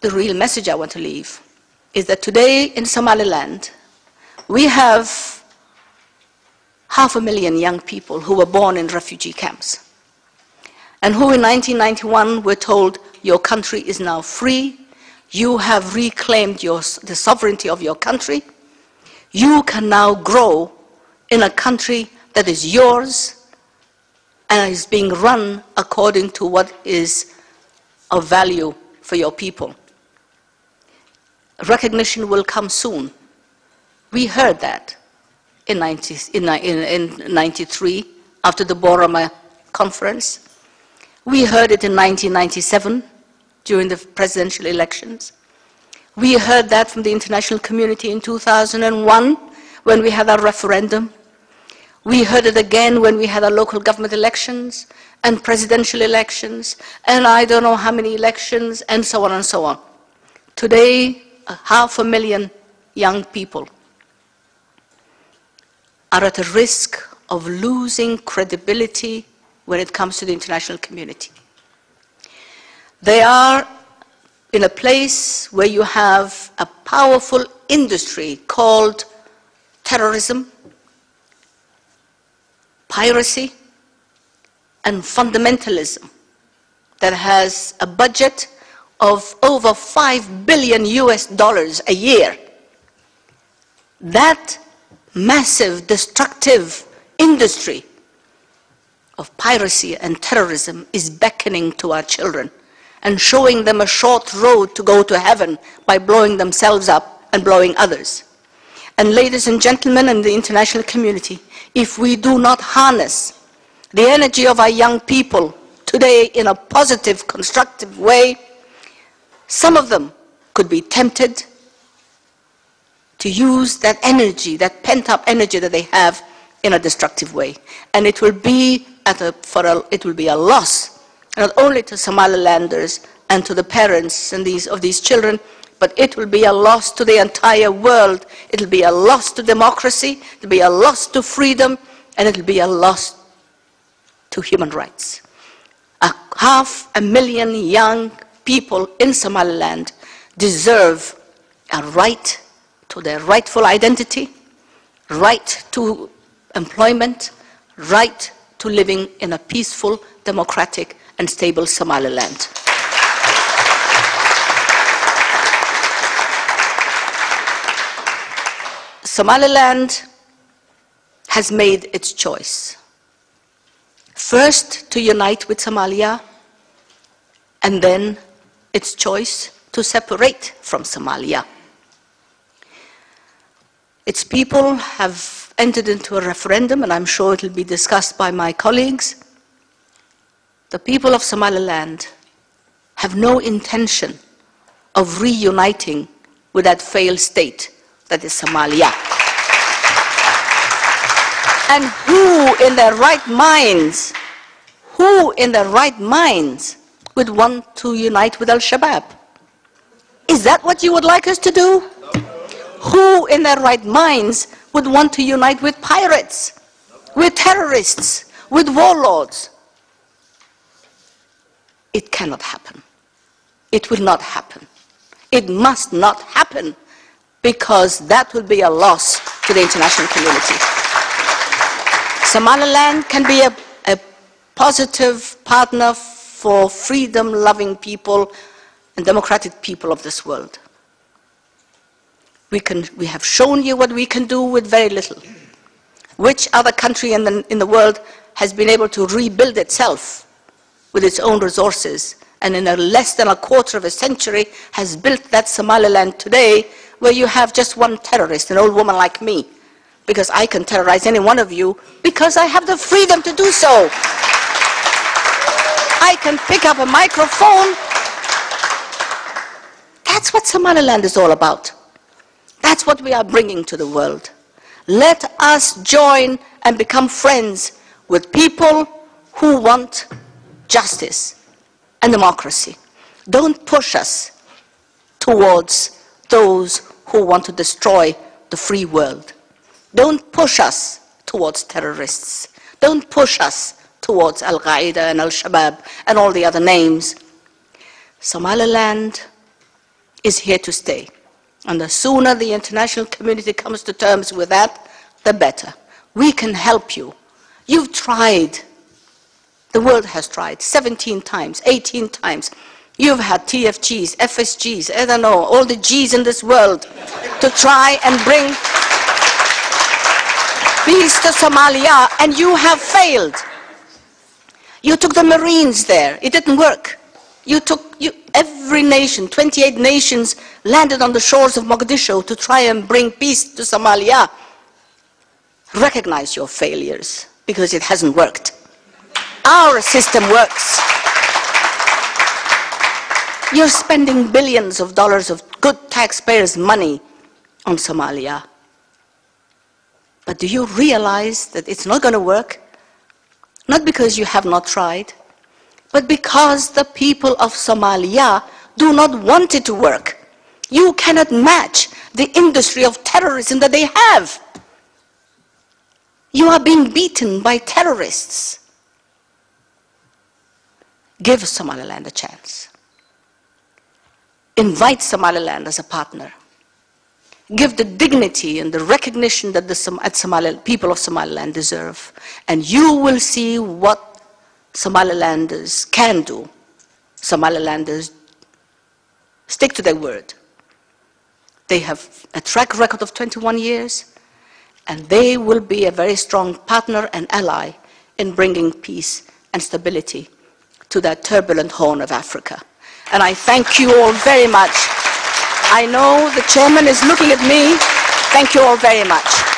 the real message I want to leave is that today in Somaliland, we have 500,000 young people who were born in refugee camps and who in 1991 were told, your country is now free, you have reclaimed the sovereignty of your country, you can now grow in a country that is yours and is being run according to what is of value for your people. Recognition will come soon. We heard that in 93 after the Borama conference. We heard it in 1997 during the presidential elections. We heard that from the international community in 2001 when we had our referendum. We heard it again when we had our local government elections and presidential elections and I don't know how many elections and so on and so on. Today, 500,000 young people are at a risk of losing credibility when it comes to the international community. They are in a place where you have a powerful industry called terrorism, piracy, and fundamentalism that has a budget of over $5 billion a year. That massive, destructive industry of piracy and terrorism is beckoning to our children and showing them a short road to go to heaven by blowing themselves up and blowing others. And ladies and gentlemen in the international community, if we do not harness the energy of our young people today in a positive, constructive way, some of them could be tempted to use that energy, that pent-up energy that they have in a destructive way. And it will be a loss, not only to Somalilanders and to the parents and of these children, but it will be a loss to the entire world. It will be a loss to democracy, it will be a loss to freedom, and it will be a loss to human rights. 500,000 young people in Somaliland deserve a right to their rightful identity, right to employment, right to living in a peaceful, democratic, and stable Somaliland. Somaliland has made its choice. First, to unite with Somalia, and then its choice to separate from Somalia. Its people have entered into a referendum, and I'm sure it will be discussed by my colleagues. The people of Somaliland have no intention of reuniting with that failed state that is Somalia. And who in their right minds would want to unite with Al-Shabaab? Is that what you would like us to do? Who in their right minds would want to unite with pirates, with terrorists, with warlords? It cannot happen. It will not happen. It must not happen, because that will be a loss to the international community. Somaliland can be a positive partner for freedom-loving people and democratic people of this world. We have shown you what we can do with very little. Which other country in the world has been able to rebuild itself with its own resources, and in less than a quarter of a century has built that Somaliland today, where you have just one terrorist, an old woman like me, because I can terrorize any one of you because I have the freedom to do so. I can pick up a microphone. That's what Somaliland is all about. That's what we are bringing to the world. Let us join and become friends with people who want justice and democracy. Don't push us towards those who want to destroy the free world. Don't push us towards terrorists. Don't push us towards Al-Qaeda and Al-Shabaab and all the other names. Somaliland is here to stay. And the sooner the international community comes to terms with that, the better. We can help you. You've tried. The world has tried 17 times, 18 times. You've had TFGs, FSGs, I don't know, all the Gs in this world to try and bring peace to Somalia, and you have failed. You took the Marines there. It didn't work. Every nation, 28 nations, landed on the shores of Mogadishu to try and bring peace to Somalia. Recognize your failures, because it hasn't worked. Our system works. You're spending billions of dollars of good taxpayers' money on Somalia. But do you realize that it's not going to work? Not because you have not tried, but because the people of Somalia do not want it to work. You cannot match the industry of terrorism that they have. You are being beaten by terrorists. Give Somaliland a chance. Invite Somaliland as a partner. Give the dignity and the recognition that the people of Somaliland deserve. And you will see what Somalilanders can do. Somalilanders stick to their word. They have a track record of 21 years, and they will be a very strong partner and ally in bringing peace and stability to that turbulent horn of Africa. And I thank you all very much. I know the chairman is looking at me. Thank you all very much.